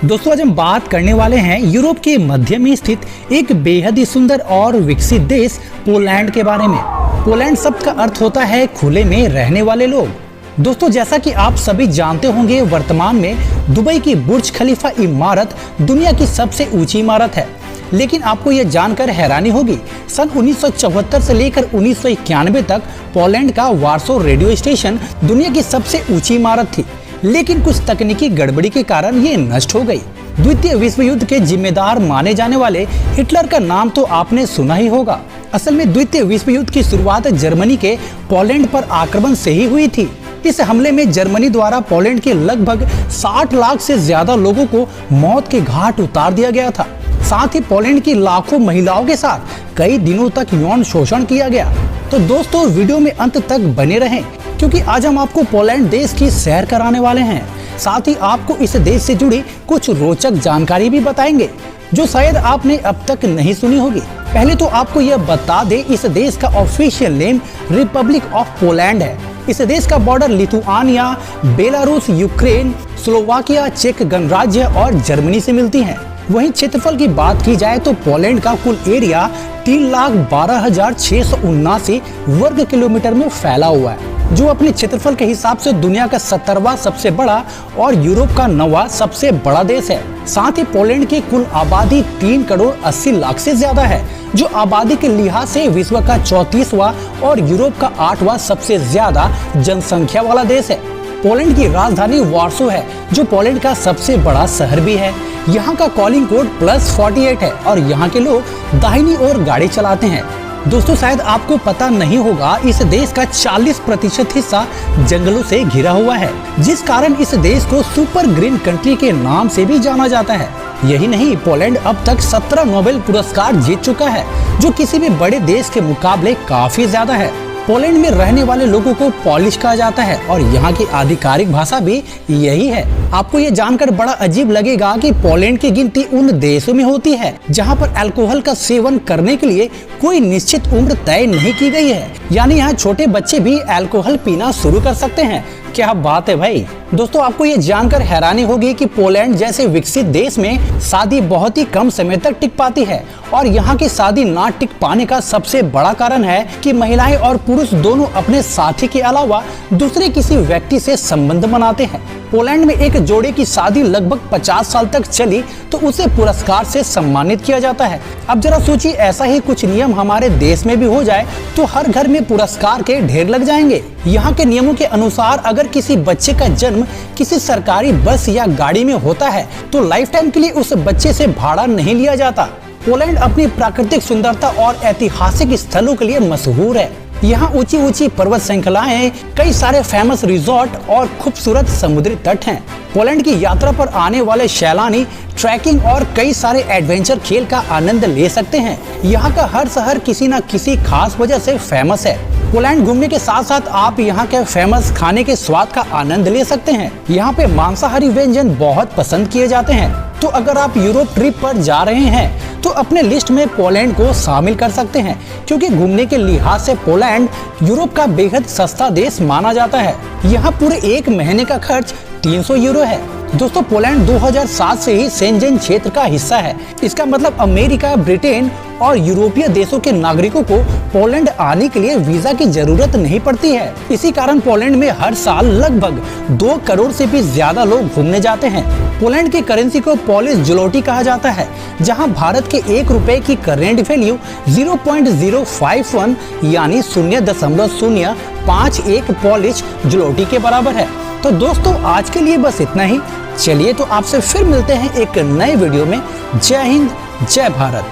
दोस्तों आज हम बात करने वाले हैं यूरोप के मध्य में स्थित एक बेहद ही सुंदर और विकसित देश पोलैंड के बारे में। पोलैंड शब्द का अर्थ होता है खुले में रहने वाले लोग। दोस्तों जैसा कि आप सभी जानते होंगे, वर्तमान में दुबई की बुर्ज खलीफा इमारत दुनिया की सबसे ऊंची इमारत है। लेकिन आपको यह जानकर हैरानी होगी, सन 1974 से लेकर 1991 तक पोलैंड का वार्सो रेडियो स्टेशन दुनिया की सबसे ऊंची इमारत थी। लेकिन कुछ तकनीकी गड़बड़ी के कारण ये नष्ट हो गई। द्वितीय विश्व युद्ध के जिम्मेदार माने जाने वाले हिटलर का नाम तो आपने सुना ही होगा। असल में द्वितीय विश्व युद्ध की शुरुआत जर्मनी के पोलैंड पर आक्रमण से ही हुई थी। इस हमले में जर्मनी द्वारा पोलैंड के लगभग 60 लाख से ज्यादा लोगों को मौत के घाट उतार दिया गया था। साथ ही पोलैंड की लाखों महिलाओं के साथ कई दिनों तक यौन शोषण किया गया। तो दोस्तों वीडियो में अंत तक बने रहें, क्योंकि आज हम आपको पोलैंड देश की सैर कराने वाले हैं। साथ ही आपको इस देश से जुड़ी कुछ रोचक जानकारी भी बताएंगे जो शायद आपने अब तक नहीं सुनी होगी। पहले तो आपको यह बता दें, इस देश का official name Republic of Poland है। इस देश का border Lithuania, Belarus, Ukraine, Slovakia, चेक गणराज्य और जर्मनी से मिलती है। वहीं क्षेत्रफल की बात की जाए तो पोलैंड का कुल एरिया 3,12,679 वर्ग किलोमीटर में फैला हुआ है, जो अपने क्षेत्रफल के हिसाब से दुनिया का 17वां सबसे बड़ा और यूरोप का 9वां सबसे बड़ा देश है। साथ ही पोलैंड की कुल आबादी 3 करोड़ 80 लाख से ज्यादा है, जो आबादी के लिहाज से विश्व का 34वां और यूरोप का 8वां सबसे ज्यादा जनसंख्या वाला देश है। पोलैंड की राजधानी वार्सो है, जो पोलैंड का सबसे बड़ा शहर भी है। यहाँ का कॉलिंग कोड +48 है और यहाँ के लोग दाहिनी ओर गाड़ी चलाते हैं। दोस्तों शायद आपको पता नहीं होगा, इस देश का 40% हिस्सा जंगलों से घिरा हुआ है, जिस कारण इस देश को सुपर ग्रीन कंट्री के नाम से भी जाना जाता है। यही नहीं, पोलैंड अब तक 17 नोबेल पुरस्कार जीत चुका है, जो किसी भी बड़े देश के मुकाबले काफी ज्यादा है। पोलैंड में रहने वाले लोगों को पॉलिश कहा जाता है और यहाँ की आधिकारिक भाषा भी यही है। आपको ये जानकर बड़ा अजीब लगेगा कि पोलैंड की गिनती उन देशों में होती है जहाँ पर अल्कोहल का सेवन करने के लिए कोई निश्चित उम्र तय नहीं की गई है, यानी यहाँ छोटे बच्चे भी अल्कोहल पीना शुरू कर सकते हैं। क्या बात है भाई। दोस्तों आपको ये जानकर हैरानी होगी कि पोलैंड जैसे विकसित देश में शादी बहुत ही कम समय तक टिक पाती है, और यहाँ की शादी ना टिक पाने का सबसे बड़ा कारण है कि महिलाएं और पुरुष दोनों अपने साथी के अलावा दूसरे किसी व्यक्ति से संबंध बनाते हैं। पोलैंड में एक जोड़े की शादी लगभग 50 साल तक चली तो उसे पुरस्कार से सम्मानित किया जाता है। अब जरा सोचिए, ऐसा ही कुछ नियम हमारे देश में भी हो जाए तो हर घर में पुरस्कार के ढेर लग जाएंगे। यहाँ के नियमों के अनुसार अगर किसी बच्चे का जन्म किसी सरकारी बस या गाड़ी में होता है तो लाइफ टाइम के लिए उस बच्चे से भाड़ा नहीं लिया जाता। पोलैंड अपनी प्राकृतिक सुंदरता और ऐतिहासिक स्थलों के लिए मशहूर है। यहाँ ऊंची ऊंची पर्वत श्रृंखलाएं, कई सारे फेमस रिजॉर्ट और खूबसूरत समुद्री तट हैं। पोलैंड की यात्रा पर आने वाले सैलानी ट्रैकिंग और कई सारे एडवेंचर खेल का आनंद ले सकते हैं। यहाँ का हर शहर किसी न किसी खास वजह से फेमस है। पोलैंड घूमने के साथ साथ आप यहाँ के फेमस खाने के स्वाद का आनंद ले सकते हैं। यहाँ पे मांसाहारी व्यंजन बहुत पसंद किए जाते हैं। तो अगर आप यूरोप ट्रिप पर जा रहे हैं तो अपने लिस्ट में पोलैंड को शामिल कर सकते हैं, क्योंकि घूमने के लिहाज से पोलैंड यूरोप का बेहद सस्ता देश माना जाता है। यहाँ पूरे 1 महीने का खर्च 300 यूरो है। दोस्तों पोलैंड 2007 से ही शेंजेन क्षेत्र का हिस्सा है। इसका मतलब अमेरिका, ब्रिटेन और यूरोपीय देशों के नागरिकों को पोलैंड आने के लिए वीजा की जरूरत नहीं पड़ती है। इसी कारण पोलैंड में हर साल लगभग 2 करोड़ से भी ज्यादा लोग घूमने जाते हैं। पोलैंड की करेंसी को पोलिश ज़्लोटी कहा जाता है, जहां भारत के 1 रुपए की करेंट वैल्यू 0.051 यानी 0.051 पोलिश ज़्लोटी के बराबर है। तो दोस्तों आज के लिए बस इतना ही। चलिए तो आपसे फिर मिलते हैं एक नए वीडियो में। जय हिंद, जय भारत।